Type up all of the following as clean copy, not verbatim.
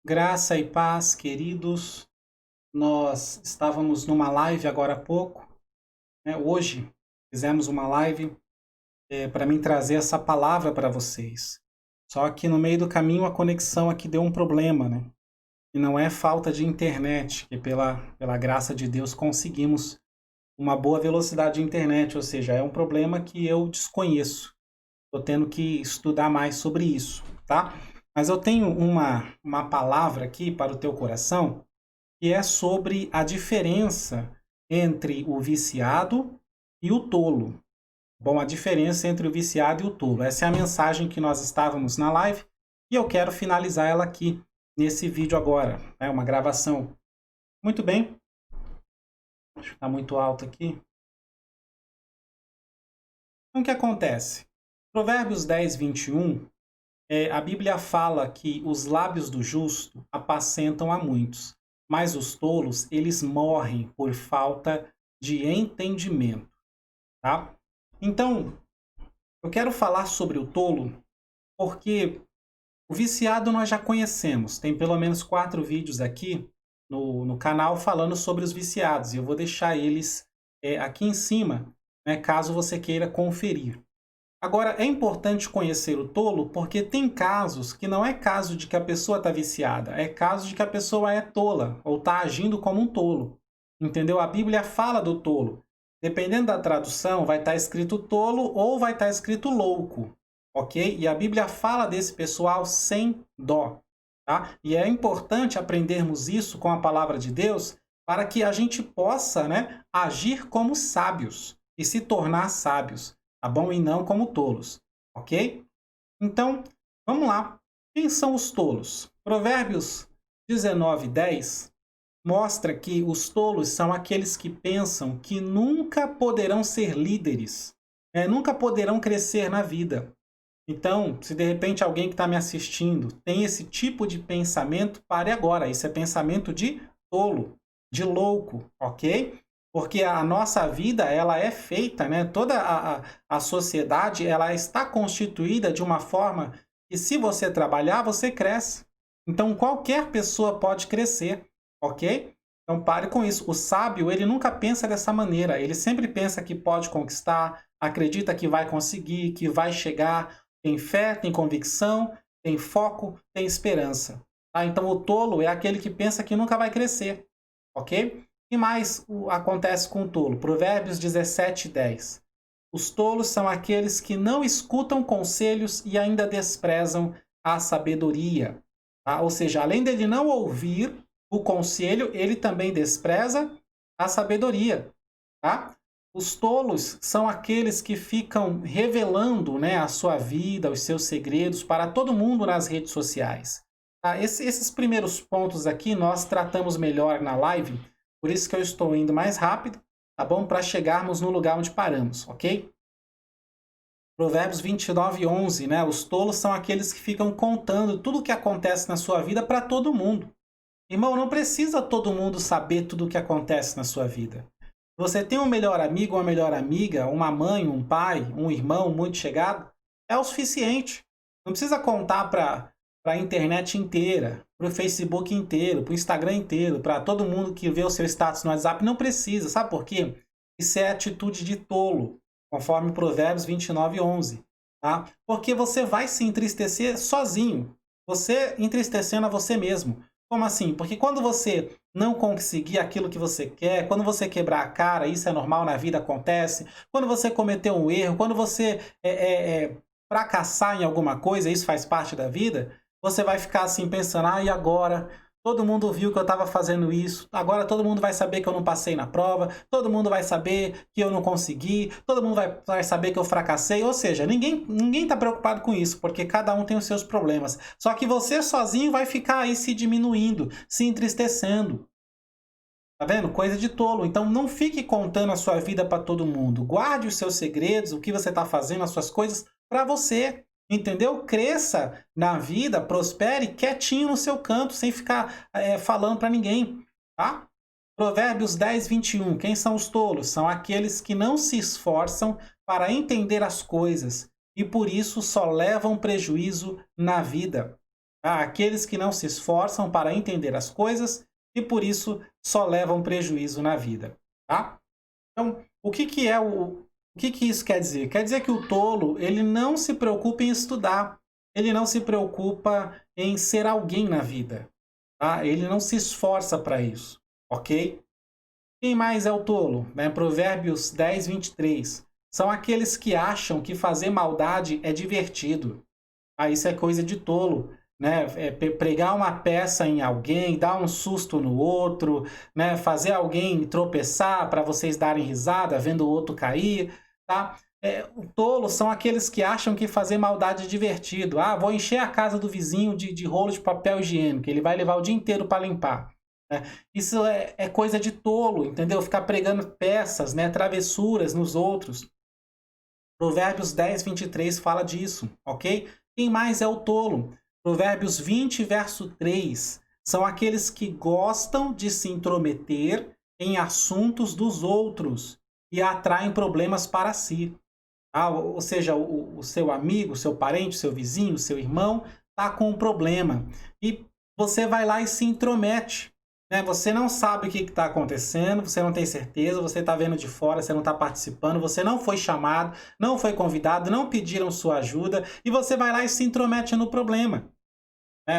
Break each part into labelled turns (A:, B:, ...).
A: Graça e paz, queridos. Nós estávamos numa live agora há pouco, né? Hoje fizemos uma live para mim trazer essa palavra para vocês. Só que no meio do caminho a conexão aqui deu um problema, né? E não é falta de internet, que pela graça de Deus conseguimos uma boa velocidade de internet, ou seja, é um problema que eu desconheço. Estou tendo que estudar mais sobre isso, tá? Mas eu tenho uma palavra aqui para o teu coração que é sobre a diferença entre o viciado e o tolo. Bom, a diferença entre o viciado e o tolo. Essa é a mensagem que nós estávamos na live e eu quero finalizar ela aqui nesse vídeo agora. É uma gravação. Muito bem. Acho que está muito alto aqui. Então, o que acontece? Provérbios 10, 21, a Bíblia fala que os lábios do justo apacentam a muitos, mas os tolos, eles morrem por falta de entendimento, tá? Então, eu quero falar sobre o tolo porque o viciado nós já conhecemos. Tem pelo menos 4 vídeos aqui no canal falando sobre os viciados. E eu vou deixar eles aqui em cima, né, caso você queira conferir. Agora, é importante conhecer o tolo porque tem casos que não é caso de que a pessoa está viciada, é caso de que a pessoa é tola ou está agindo como um tolo. Entendeu? A Bíblia fala do tolo. Dependendo da tradução, vai estar escrito tolo ou vai estar escrito louco, ok? E a Bíblia fala desse pessoal sem dó, tá? E é importante aprendermos isso com a palavra de Deus para que a gente possa, né, agir como sábios e se tornar sábios, tá bom? E não como tolos, ok? Então, vamos lá. Quem são os tolos? Provérbios 19:10 mostra que os tolos são aqueles que pensam que nunca poderão ser líderes, nunca poderão crescer na vida. Então, se de repente alguém que está me assistindo tem esse tipo de pensamento, pare agora. Isso é pensamento de tolo, de louco, ok? Porque a nossa vida, ela é feita, né? Toda a sociedade, ela está constituída de uma forma que se você trabalhar, você cresce. Então, qualquer pessoa pode crescer, ok? Então, pare com isso. O sábio, ele nunca pensa dessa maneira. Ele sempre pensa que pode conquistar, acredita que vai conseguir, que vai chegar, tem fé, tem convicção, tem foco, tem esperança. Tá? Então, o tolo é aquele que pensa que nunca vai crescer, ok? E mais acontece com o tolo? Provérbios 17:10. Os tolos são aqueles que não escutam conselhos e ainda desprezam a sabedoria. Tá? Ou seja, além dele não ouvir o conselho, ele também despreza a sabedoria. Tá? Os tolos são aqueles que ficam revelando, né, a sua vida, os seus segredos para todo mundo nas redes sociais. Tá? Esses primeiros pontos aqui nós tratamos melhor na live, por isso que eu estou indo mais rápido, tá bom? Para chegarmos no lugar onde paramos, ok? Provérbios 29:11, né? Os tolos são aqueles que ficam contando tudo o que acontece na sua vida para todo mundo. Irmão, não precisa todo mundo saber tudo o que acontece na sua vida. Você tem um melhor amigo, uma melhor amiga, uma mãe, um pai, um irmão muito chegado, é o suficiente. Não precisa contar para a internet inteira, para o Facebook inteiro, para o Instagram inteiro, para todo mundo que vê o seu status no WhatsApp. Não precisa, sabe por quê? Isso é atitude de tolo, conforme Provérbios 29:11. Tá? Porque você vai se entristecer sozinho. Você entristecendo a você mesmo. Como assim? Porque quando você não conseguir aquilo que você quer, quando você quebrar a cara, isso é normal na vida, acontece. Quando você cometer um erro, quando você fracassar em alguma coisa, isso faz parte da vida, você vai ficar assim pensando, e agora? Todo mundo viu que eu estava fazendo isso, agora todo mundo vai saber que eu não passei na prova, todo mundo vai saber que eu não consegui, todo mundo vai saber que eu fracassei, ou seja, ninguém está preocupado com isso, porque cada um tem os seus problemas. Só que você sozinho vai ficar aí se diminuindo, se entristecendo. Tá vendo? Coisa de tolo. Então não fique contando a sua vida para todo mundo. Guarde os seus segredos, o que você está fazendo, as suas coisas para você. Entendeu? Cresça na vida, prospere quietinho no seu canto, sem ficar falando para ninguém. Tá? Provérbios 10:21. Quem são os tolos? São aqueles que não se esforçam para entender as coisas e por isso só levam prejuízo na vida. tá? Aqueles que não se esforçam para entender as coisas e por isso só levam prejuízo na vida, tá? Então, o que que isso quer dizer? Quer dizer que o tolo, ele não se preocupa em estudar, ele não se preocupa em ser alguém na vida, tá? Ele não se esforça para isso, ok? Quem mais é o tolo? Né? Provérbios 10, 23. São aqueles que acham que fazer maldade é divertido. Ah, isso é coisa de tolo. Né? Pregar uma peça em alguém, dar um susto no outro, né? Fazer alguém tropeçar para vocês darem risada, vendo o outro cair. Tá? O tolo são aqueles que acham que fazer maldade é divertido. Ah, vou encher a casa do vizinho de rolo de papel higiênico, ele vai levar o dia inteiro para limpar. Né? Isso é coisa de tolo, entendeu? Ficar pregando peças, né? Travessuras nos outros. Provérbios 10, 23 fala disso, ok? Quem mais é o tolo? Provérbios 20, verso 3. São aqueles que gostam de se intrometer em assuntos dos outros e atraem problemas para si. Ah, ou seja, o seu amigo, o seu parente, o seu vizinho, o seu irmão está com um problema. E você vai lá e se intromete. Né? Você não sabe o que está acontecendo, você não tem certeza, você está vendo de fora, você não está participando, você não foi chamado, não foi convidado, não pediram sua ajuda, e você vai lá e se intromete no problema.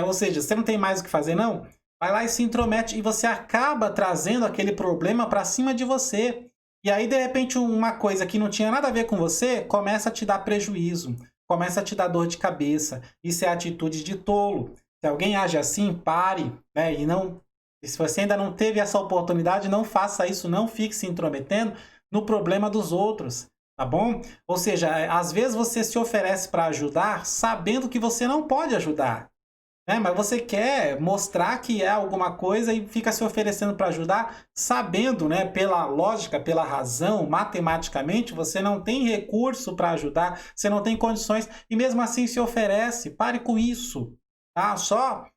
A: Ou seja, você não tem mais o que fazer, não? Vai lá e se intromete, e você acaba trazendo aquele problema para cima de você. E aí, de repente, uma coisa que não tinha nada a ver com você começa a te dar prejuízo, começa a te dar dor de cabeça. Isso é atitude de tolo. Se alguém age assim, pare, né? E se você ainda não teve essa oportunidade, não faça isso, não fique se intrometendo no problema dos outros, tá bom? Ou seja, às vezes você se oferece para ajudar sabendo que você não pode ajudar. Mas você quer mostrar que é alguma coisa e fica se oferecendo para ajudar, sabendo, né, pela lógica, pela razão, matematicamente, você não tem recurso para ajudar, você não tem condições e mesmo assim se oferece. Pare com isso, tá? Só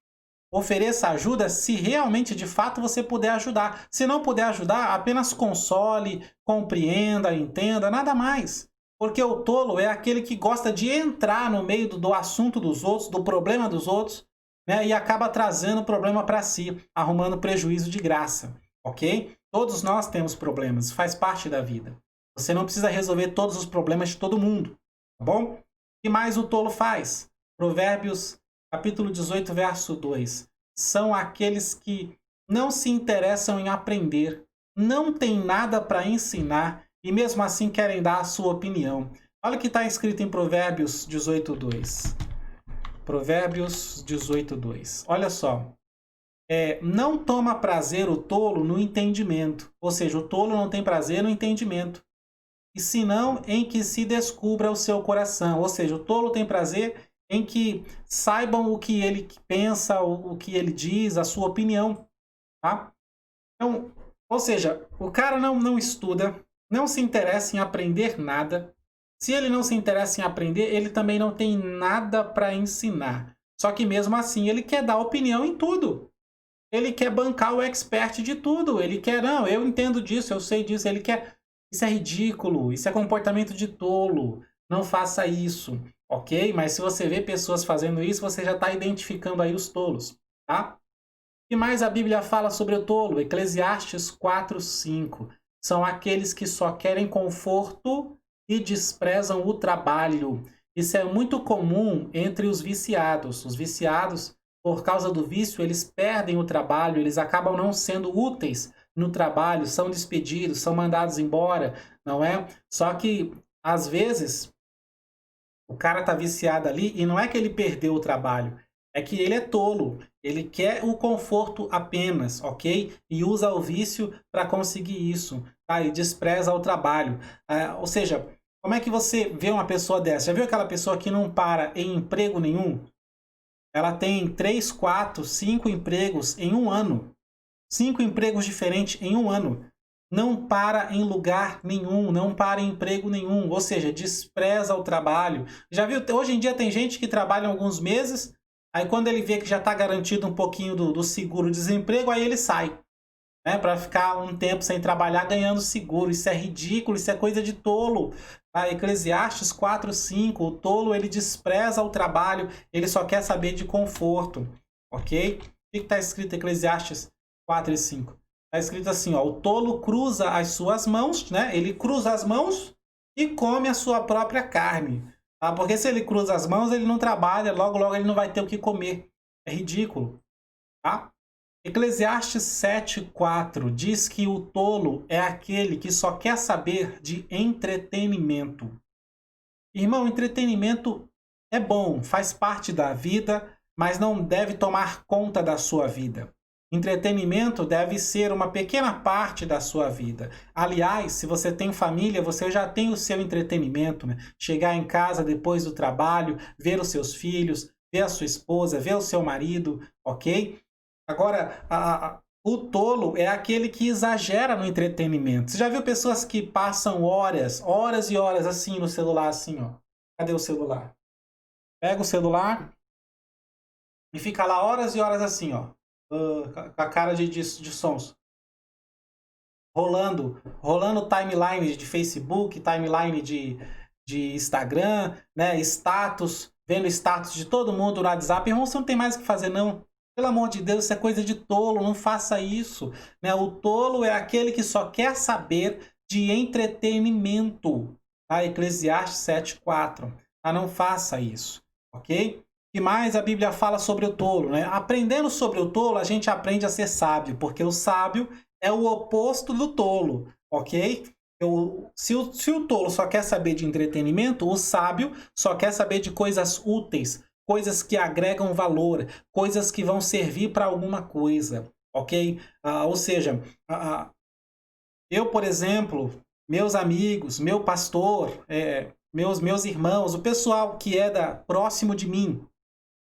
A: ofereça ajuda se realmente, de fato, você puder ajudar. Se não puder ajudar, apenas console, compreenda, entenda, nada mais. Porque o tolo é aquele que gosta de entrar no meio do assunto dos outros, do problema dos outros, né, e acaba trazendo problema para si, arrumando prejuízo de graça, ok? Todos nós temos problemas, faz parte da vida. Você não precisa resolver todos os problemas de todo mundo, tá bom? O que mais o tolo faz? Provérbios, capítulo 18, verso 2. São aqueles que não se interessam em aprender, não têm nada para ensinar e mesmo assim querem dar a sua opinião. Olha o que está escrito em Provérbios 18, 2. Provérbios 18, 2. Olha só. Não toma prazer o tolo no entendimento. Ou seja, o tolo não tem prazer no entendimento. E senão em que se descubra o seu coração. Ou seja, o tolo tem prazer em que saibam o que ele pensa, o que ele diz, a sua opinião. Tá? Então, ou seja, o cara não estuda, não se interessa em aprender nada. Se ele não se interessa em aprender, ele também não tem nada para ensinar. Só que mesmo assim, ele quer dar opinião em tudo. Ele quer bancar o expert de tudo. Ele quer, não, eu entendo disso, eu sei disso. Ele quer, isso é ridículo, isso é comportamento de tolo. Não faça isso, ok? Mas se você vê pessoas fazendo isso, você já está identificando aí os tolos, tá? O que mais a Bíblia fala sobre o tolo? Eclesiastes 4, 5. São aqueles que só querem conforto e desprezam o trabalho. Isso é muito comum entre os viciados. Os viciados, por causa do vício, eles perdem o trabalho, eles acabam não sendo úteis no trabalho, são despedidos, são mandados embora, não é? Só que, às vezes, o cara tá viciado ali e não é que ele perdeu o trabalho, é que ele é tolo. Ele quer o conforto apenas, ok? E usa o vício para conseguir isso, tá? E despreza o trabalho. Ou seja, como é que você vê uma pessoa dessa? Já viu aquela pessoa que não para em emprego nenhum? Ela tem 3, 4, 5 empregos em um ano. 5 empregos diferentes em um ano. Não para em lugar nenhum, não para em emprego nenhum. Ou seja, despreza o trabalho. Já viu? Hoje em dia tem gente que trabalha alguns meses, aí quando ele vê que já está garantido um pouquinho do seguro-desemprego, aí ele sai. Né, para ficar um tempo sem trabalhar ganhando seguro. Isso é ridículo, isso é coisa de tolo. Eclesiastes 4:5, o tolo ele despreza o trabalho, ele só quer saber de conforto, ok? O que está escrito em Eclesiastes 4:5? Está escrito assim, ó, o tolo cruza as suas mãos, né? Ele cruza as mãos e come a sua própria carne. Tá? Porque se ele cruza as mãos, ele não trabalha, logo, logo ele não vai ter o que comer. É ridículo. Tá? Eclesiastes 7:4 diz que o tolo é aquele que só quer saber de entretenimento. Irmão, entretenimento é bom, faz parte da vida, mas não deve tomar conta da sua vida. Entretenimento deve ser uma pequena parte da sua vida. Aliás, se você tem família, você já tem o seu entretenimento, né? Chegar em casa depois do trabalho, ver os seus filhos, ver a sua esposa, ver o seu marido, ok? Agora, o tolo é aquele que exagera no entretenimento. Você já viu pessoas que passam horas, horas e horas assim no celular, assim, ó. Cadê o celular? Pega o celular e fica lá horas e horas assim, ó. Com a cara de sons. Rolando timeline de Facebook, timeline de Instagram, né? Status, vendo status de todo mundo no WhatsApp. Irmão, você não tem mais o que fazer, não. Pelo amor de Deus, isso é coisa de tolo, não faça isso. Né? O tolo é aquele que só quer saber de entretenimento. Tá? Eclesiastes 7:4. Tá? Não faça isso, ok? O que mais a Bíblia fala sobre o tolo? Né? Aprendendo sobre o tolo, a gente aprende a ser sábio, porque o sábio é o oposto do tolo, ok? Se o tolo só quer saber de entretenimento, o sábio só quer saber de coisas úteis, coisas que agregam valor, coisas que vão servir para alguma coisa, ok? Ou seja, eu, por exemplo, meus amigos, meu pastor, meus irmãos, o pessoal que é próximo de mim,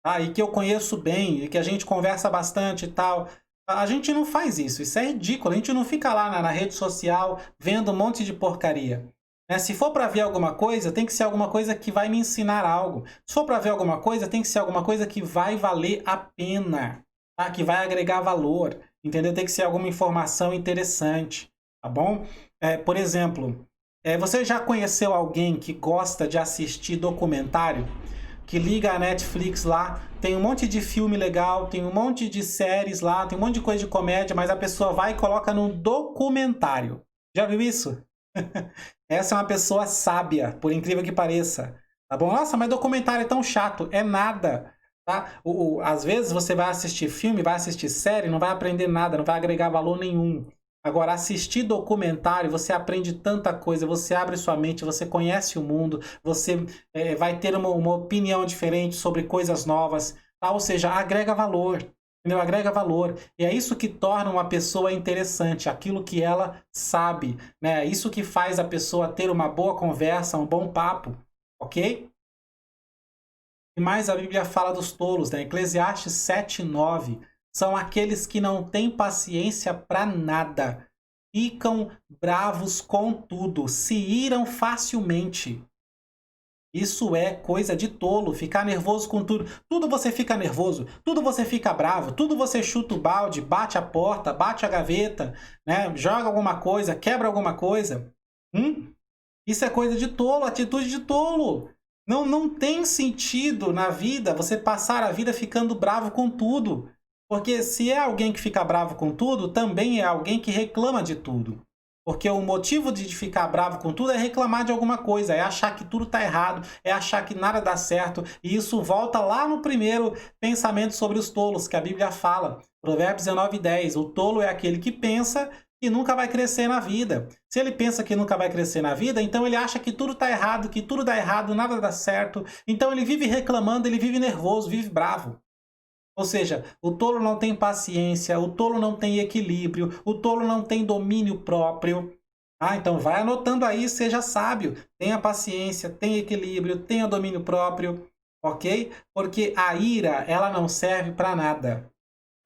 A: tá? E que eu conheço bem, e que a gente conversa bastante e tal, a gente não faz isso. Isso é ridículo. A gente não fica lá na rede social vendo um monte de porcaria. Né? Se for para ver alguma coisa, tem que ser alguma coisa que vai me ensinar algo. Se for para ver alguma coisa, tem que ser alguma coisa que vai valer a pena, tá? Que vai agregar valor, entendeu? Tem que ser alguma informação interessante, tá bom? Por exemplo, você já conheceu alguém que gosta de assistir documentário? Que liga a Netflix lá, tem um monte de filme legal, tem um monte de séries lá, tem um monte de coisa de comédia, mas a pessoa vai e coloca num documentário. Já viu isso? Essa é uma pessoa sábia, por incrível que pareça. Tá bom? Nossa, mas documentário é tão chato. É nada. Tá? Às vezes você vai assistir filme, vai assistir série, não vai aprender nada, não vai agregar valor nenhum. Agora, assistir documentário, você aprende tanta coisa, você abre sua mente, você conhece o mundo, você vai ter uma opinião diferente sobre coisas novas, tá? Ou seja, agrega valor, entendeu? Agrega valor. E é isso que torna uma pessoa interessante, aquilo que ela sabe, né? É isso que faz a pessoa ter uma boa conversa, um bom papo, ok? E mais a Bíblia fala dos tolos, né? Eclesiastes 7:9. São aqueles que não têm paciência para nada, ficam bravos com tudo, se iram facilmente. Isso é coisa de tolo, ficar nervoso com tudo. Tudo você fica nervoso, tudo você fica bravo, tudo você chuta o balde, bate a porta, bate a gaveta, né? Joga alguma coisa, quebra alguma coisa. Isso é coisa de tolo, atitude de tolo. Não tem sentido na vida você passar a vida ficando bravo com tudo. Porque se é alguém que fica bravo com tudo, também é alguém que reclama de tudo. Porque o motivo de ficar bravo com tudo é reclamar de alguma coisa, é achar que tudo está errado, é achar que nada dá certo. E isso volta lá no primeiro pensamento sobre os tolos, que a Bíblia fala. Provérbios 19:10. O tolo é aquele que pensa que nunca vai crescer na vida. Se ele pensa que nunca vai crescer na vida, então ele acha que tudo está errado, que tudo dá errado, nada dá certo. Então ele vive reclamando, ele vive nervoso, vive bravo. Ou seja, o tolo não tem paciência, o tolo não tem equilíbrio, o tolo não tem domínio próprio. Então vai anotando aí, seja sábio. Tenha paciência, tenha equilíbrio, tenha domínio próprio, ok? Porque a ira, ela não serve para nada.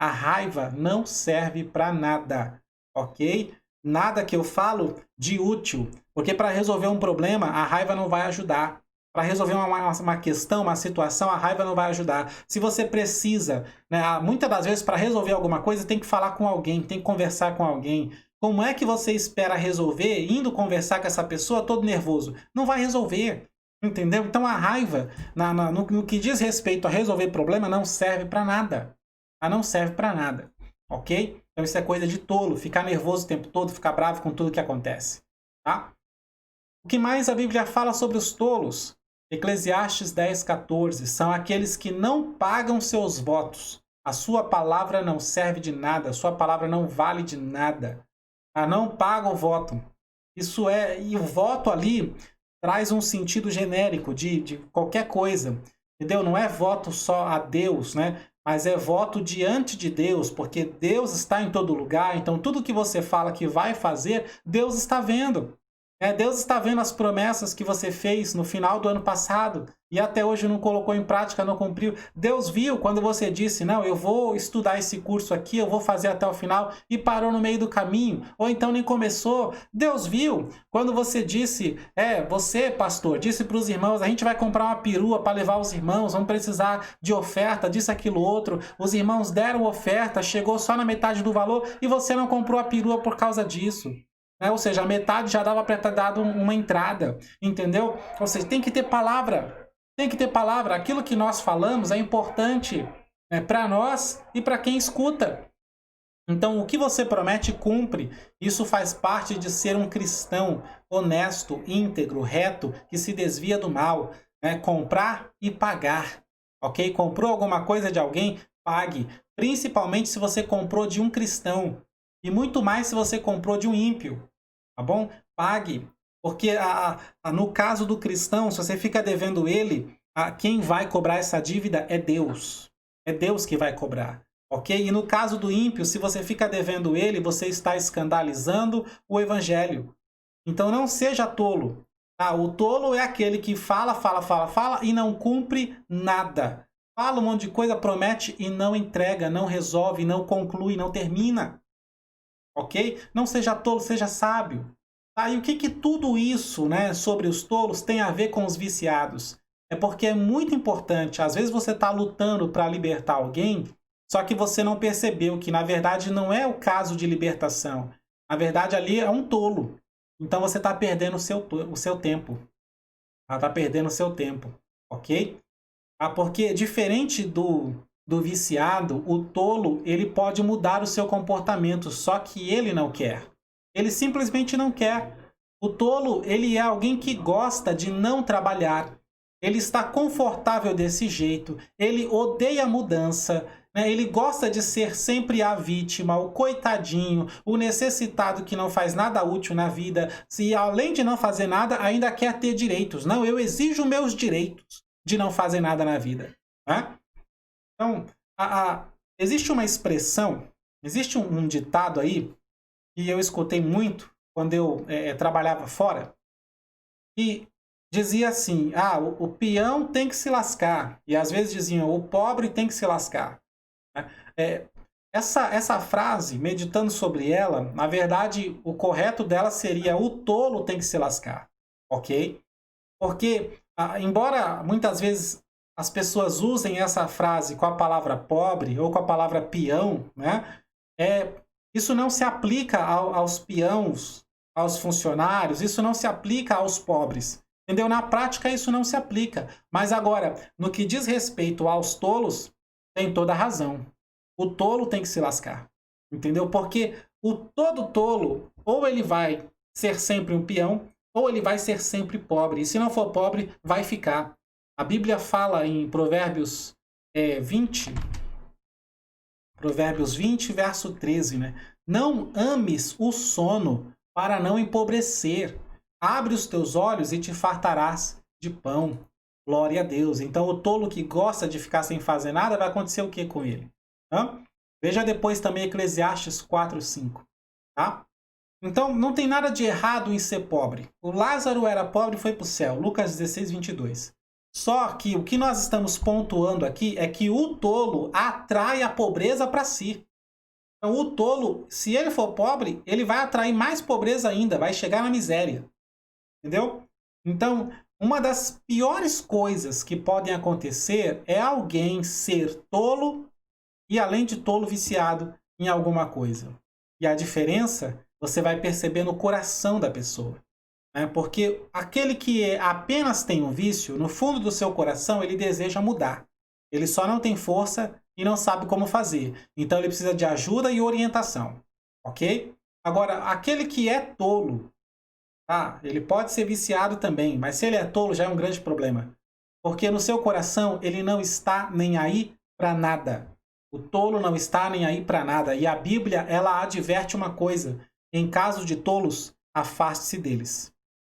A: A raiva não serve para nada, ok? Nada que eu falo de útil, porque para resolver um problema, a raiva não vai ajudar. Para resolver uma questão, uma situação, a raiva não vai ajudar. Se você precisa, né, muitas das vezes para resolver alguma coisa, tem que falar com alguém, tem que conversar com alguém. Como é que você espera resolver indo conversar com essa pessoa todo nervoso? Não vai resolver, entendeu? Então a raiva, no que diz respeito a resolver problema, não serve para nada. Não serve para nada, ok? Então isso é coisa de tolo, ficar nervoso o tempo todo, ficar bravo com tudo que acontece, tá? O que mais a Bíblia fala sobre os tolos? Eclesiastes 10:14, são aqueles que não pagam seus votos. A sua palavra não serve de nada, a sua palavra não vale de nada. Não paga o voto. Isso é, e o voto ali traz um sentido genérico de qualquer coisa, entendeu? Não é voto só a Deus, né? Mas é voto diante de Deus, porque Deus está em todo lugar, então tudo que você fala que vai fazer, Deus está vendo. Deus está vendo as promessas que você fez no final do ano passado e até hoje não colocou em prática, não cumpriu. Deus viu quando você disse, não, eu vou estudar esse curso aqui, eu vou fazer até o final e parou no meio do caminho, ou então nem começou. Deus viu quando você disse, você, pastor, disse para os irmãos, a gente vai comprar uma perua para levar os irmãos, vamos precisar de oferta, disso, aquilo, outro. Os irmãos deram oferta, chegou só na metade do valor e você não comprou a perua por causa disso. Ou seja, a metade já dava para ter dado uma entrada, entendeu? Ou seja, tem que ter palavra, tem que ter palavra. Aquilo que nós falamos é importante para nós e para quem escuta. Então, o que você promete, cumpre. Isso faz parte de ser um cristão honesto, íntegro, reto, que se desvia do mal. Comprar e pagar, ok? Comprou alguma coisa de alguém, pague. Principalmente se você comprou de um cristão. E muito mais se você comprou de um ímpio, tá bom? Pague, porque no caso do cristão, se você fica devendo ele, quem vai cobrar essa dívida é Deus. É Deus que vai cobrar, ok? E no caso do ímpio, se você fica devendo ele, você está escandalizando o evangelho. Então não seja tolo. O tolo é aquele que fala e não cumpre nada. Fala um monte de coisa, promete e não entrega, não resolve, não conclui, não termina. Ok? Não seja tolo, seja sábio. E o que tudo isso, sobre os tolos tem a ver com os viciados? É porque é muito importante. Às vezes você está lutando para libertar alguém, só que você não percebeu que, na verdade, não é o caso de libertação. Na verdade, ali é um tolo. Então você está perdendo o seu tempo. Está perdendo o seu tempo. Ok? Porque diferente do viciado, o tolo, ele pode mudar o seu comportamento, só que ele não quer. Ele simplesmente não quer. O tolo, ele é alguém que gosta de não trabalhar. Ele está confortável desse jeito. Ele odeia a mudança. Ele gosta de ser sempre a vítima, o coitadinho, o necessitado que não faz nada útil na vida. Se além de não fazer nada, ainda quer ter direitos. Não, eu exijo meus direitos de não fazer nada na vida. Então, existe uma expressão, existe um ditado aí, que eu escutei muito quando eu trabalhava fora, e dizia assim, o peão tem que se lascar, e às vezes diziam, o pobre tem que se lascar. Essa frase, meditando sobre ela, na verdade, o correto dela seria, o tolo tem que se lascar, ok? Porque, embora muitas vezes as pessoas usem essa frase com a palavra pobre ou com a palavra peão, isso não se aplica aos peões, aos funcionários, isso não se aplica aos pobres. Entendeu? Na prática, isso não se aplica. Mas agora, no que diz respeito aos tolos, tem toda a razão. O tolo tem que se lascar. Entendeu? Porque todo tolo, ou ele vai ser sempre um peão, ou ele vai ser sempre pobre. E se não for pobre, vai ficar. A Bíblia fala em Provérbios 20, verso 13, Não ames o sono para não empobrecer. Abre os teus olhos e te fartarás de pão. Glória a Deus. Então, o tolo que gosta de ficar sem fazer nada, vai acontecer o que com ele? Veja depois também Eclesiastes 4:5. Tá? Então, não tem nada de errado em ser pobre. O Lázaro era pobre e foi para o céu. Lucas 16:22. Só que o que nós estamos pontuando aqui é que o tolo atrai a pobreza para si. Então, o tolo, se ele for pobre, ele vai atrair mais pobreza ainda, vai chegar na miséria. Entendeu? Então, uma das piores coisas que podem acontecer é alguém ser tolo e, além de tolo, viciado em alguma coisa. E a diferença você vai perceber no coração da pessoa. Né? Porque aquele que apenas tem um vício, no fundo do seu coração, ele deseja mudar. Ele só não tem força e não sabe como fazer. Então ele precisa de ajuda e orientação. Ok? Agora, aquele que é tolo, tá? Ele pode ser viciado também, mas se ele é tolo já é um grande problema. Porque no seu coração ele não está nem aí para nada. O tolo não está nem aí para nada. E a Bíblia, ela adverte uma coisa. Em caso de tolos, afaste-se deles.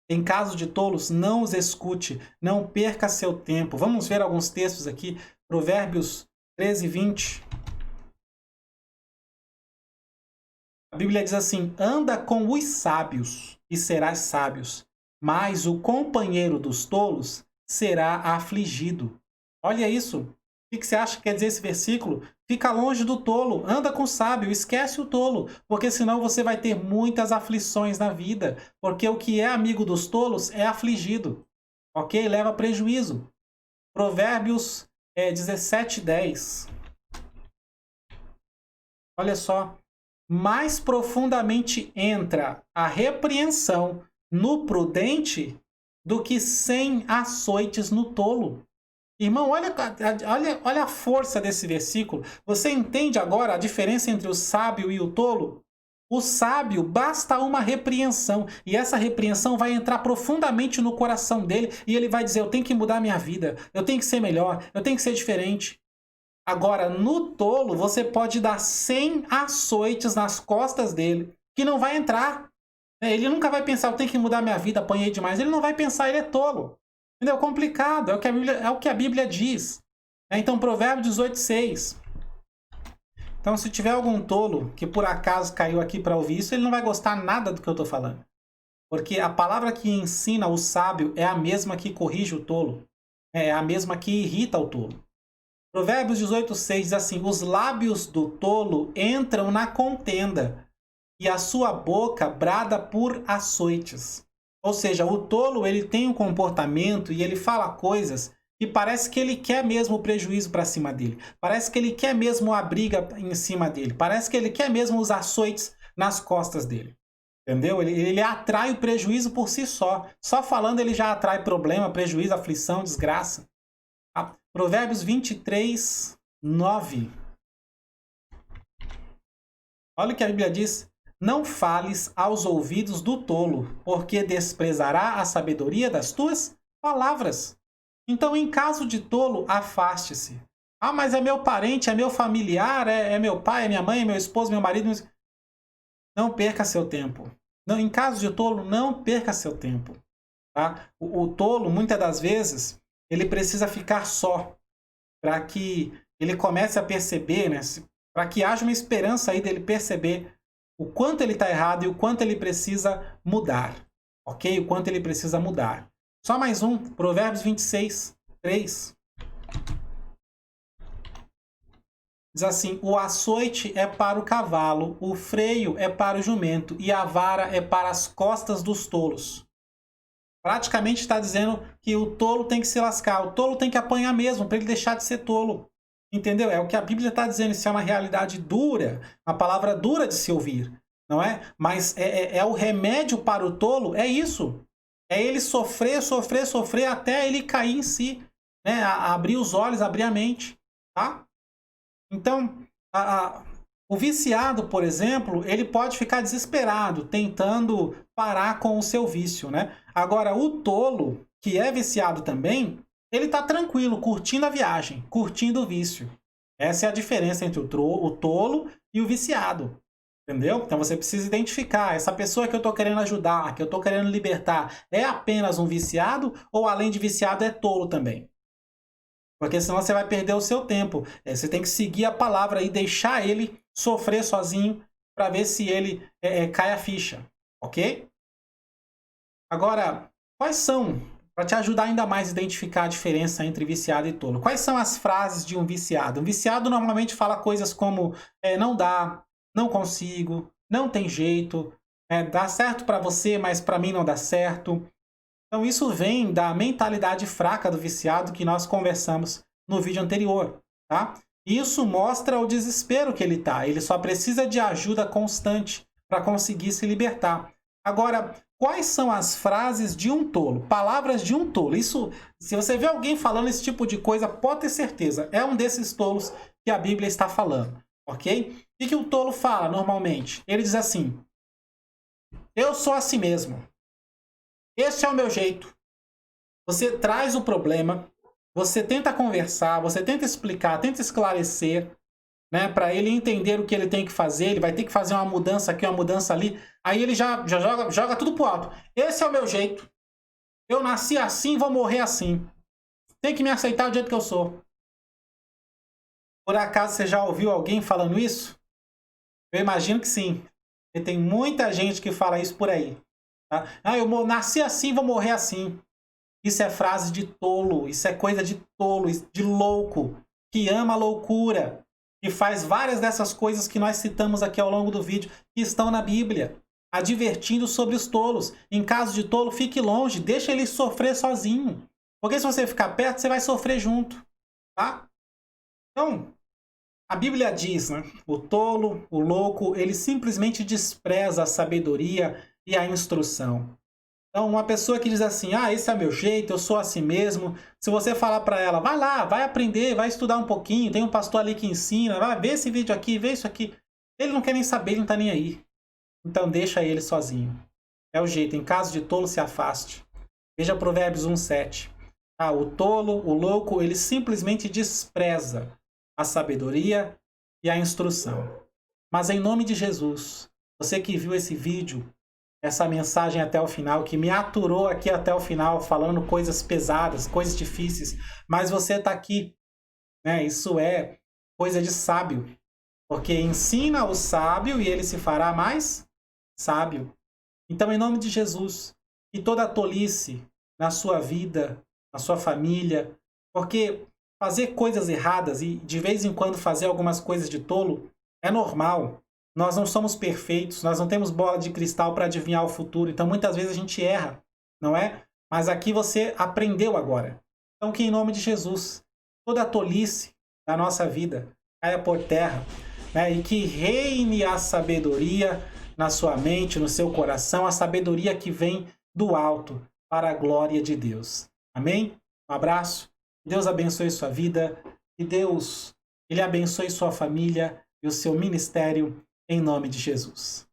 A: Em caso de tolos, não os escute. Não perca seu tempo. Vamos ver alguns textos aqui. Provérbios 13, 20. A Bíblia diz assim: anda com os sábios e serás sábios, mas o companheiro dos tolos será afligido. Olha isso. O que você acha que quer dizer esse versículo? Fica longe do tolo, anda com o sábio, esquece o tolo, porque senão você vai ter muitas aflições na vida, porque o que é amigo dos tolos é afligido, ok? Leva prejuízo. Provérbios 17, 10. Olha só. Mais profundamente entra a repreensão no prudente do que 100 açoites no tolo. Irmão, olha a força desse versículo. Você entende agora a diferença entre o sábio e o tolo? O sábio basta uma repreensão, e essa repreensão vai entrar profundamente no coração dele, e ele vai dizer: eu tenho que mudar minha vida, eu tenho que ser melhor, eu tenho que ser diferente. Agora, no tolo, você pode dar 100 açoites nas costas dele, que não vai entrar. Ele nunca vai pensar: eu tenho que mudar minha vida, apanhei demais. Ele não vai pensar, ele é tolo. Entendeu? Complicado, é o que a Bíblia diz. Então, Provérbios 18, 6. Então, se tiver algum tolo que por acaso caiu aqui para ouvir isso, ele não vai gostar nada do que eu estou falando. Porque a palavra que ensina o sábio é a mesma que corrige o tolo. É a mesma que irrita o tolo. Provérbios 18, 6 diz assim: os lábios do tolo entram na contenda, e a sua boca brada por açoites. Ou seja, o tolo, ele tem um comportamento e ele fala coisas que parece que ele quer mesmo o prejuízo para cima dele. Parece que ele quer mesmo a briga em cima dele. Parece que ele quer mesmo os açoites nas costas dele. Entendeu? Ele atrai o prejuízo por si só. Só falando ele já atrai problema, prejuízo, aflição, desgraça. Provérbios 23, 9. Olha o que a Bíblia diz: não fales aos ouvidos do tolo, porque desprezará a sabedoria das tuas palavras. Então, em caso de tolo, afaste-se. Ah, mas é meu parente, é meu familiar, é meu pai, é minha mãe, é meu esposo, meu marido. Não perca seu tempo. Não, em caso de tolo, não perca seu tempo. Tá? O tolo, muitas das vezes, ele precisa ficar só, para que ele comece a perceber, né? Para que haja uma esperança aí dele perceber o quanto ele está errado e o quanto ele precisa mudar, ok? O quanto ele precisa mudar. Só mais um, Provérbios 26, 3. Diz assim: o açoite é para o cavalo, o freio é para o jumento e a vara é para as costas dos tolos. Praticamente está dizendo que o tolo tem que se lascar, o tolo tem que apanhar mesmo para ele deixar de ser tolo. Entendeu? É o que a Bíblia está dizendo. Isso é uma realidade dura, uma palavra dura de se ouvir, não é? Mas é o remédio para o tolo, é isso. É ele sofrer, sofrer, sofrer até ele cair em si, né? Abrir os olhos, abrir a mente, tá? Então, o viciado, por exemplo, ele pode ficar desesperado, tentando parar com o seu vício, né? Agora, o tolo, que é viciado também, ele está tranquilo, curtindo a viagem, curtindo o vício. Essa é a diferença entre o tolo e o viciado. Entendeu? Então você precisa identificar: essa pessoa que eu estou querendo ajudar, que eu estou querendo libertar, é apenas um viciado ou, além de viciado, é tolo também? Porque senão você vai perder o seu tempo. Você tem que seguir a palavra e deixar ele sofrer sozinho para ver se ele cai a ficha. Ok? Agora, quais são, para te ajudar ainda mais a identificar a diferença entre viciado e tolo, quais são as frases de um viciado? Um viciado normalmente fala coisas como: não dá, não consigo, não tem jeito, dá certo para você, mas para mim não dá certo. Então isso vem da mentalidade fraca do viciado que nós conversamos no vídeo anterior, tá? Isso mostra o desespero que ele tá. Ele só precisa de ajuda constante para conseguir se libertar. Agora, quais são as frases de um tolo? Palavras de um tolo. Isso, se você vê alguém falando esse tipo de coisa, pode ter certeza, é um desses tolos que a Bíblia está falando, ok? O que o tolo fala normalmente? Ele diz assim: eu sou assim mesmo. Este é o meu jeito. Você traz o problema, você tenta conversar, você tenta explicar, tenta esclarecer, né, para ele entender o que ele tem que fazer. Ele vai ter que fazer uma mudança aqui, uma mudança ali. Aí ele já joga tudo pro alto. Esse é o meu jeito. Eu nasci assim, vou morrer assim. Tem que me aceitar do jeito que eu sou. Por acaso você já ouviu alguém falando isso? Eu imagino que sim. E tem muita gente que fala isso por aí. Tá? Ah, eu nasci assim, vou morrer assim. Isso é frase de tolo, isso é coisa de tolo, de louco, que ama a loucura, que faz várias dessas coisas que nós citamos aqui ao longo do vídeo, que estão na Bíblia, advertindo sobre os tolos. Em caso de tolo, fique longe, deixa ele sofrer sozinho. Porque se você ficar perto, você vai sofrer junto. Tá? Então, a Bíblia diz, né? O tolo, o louco, ele simplesmente despreza a sabedoria e a instrução. Então, uma pessoa que diz assim, ah, esse é meu jeito, eu sou assim mesmo. Se você falar para ela, vai lá, vai aprender, vai estudar um pouquinho, tem um pastor ali que ensina, vai ver esse vídeo aqui, vê isso aqui. Ele não quer nem saber, ele não tá nem aí. Então, deixa ele sozinho. É o jeito, em caso de tolo, se afaste. Veja Provérbios 1:7. Ah, o tolo, o louco, ele simplesmente despreza a sabedoria e a instrução. Mas em nome de Jesus, você que viu esse vídeo, essa mensagem até o final, que me aturou aqui até o final, falando coisas pesadas, coisas difíceis, mas você está aqui, né? Isso é coisa de sábio, porque ensina o sábio e ele se fará mais sábio. Então, em nome de Jesus, que toda tolice na sua vida, na sua família, porque fazer coisas erradas e de vez em quando fazer algumas coisas de tolo é normal. Nós não somos perfeitos, nós não temos bola de cristal para adivinhar o futuro, então muitas vezes a gente erra, não é? Mas aqui você aprendeu agora. Então que em nome de Jesus, toda a tolice da nossa vida caia por terra, né? E que reine a sabedoria na sua mente, no seu coração, a sabedoria que vem do alto para a glória de Deus. Amém? Um abraço, Deus abençoe sua vida, e Deus, Ele abençoe sua família e o seu ministério, em nome de Jesus.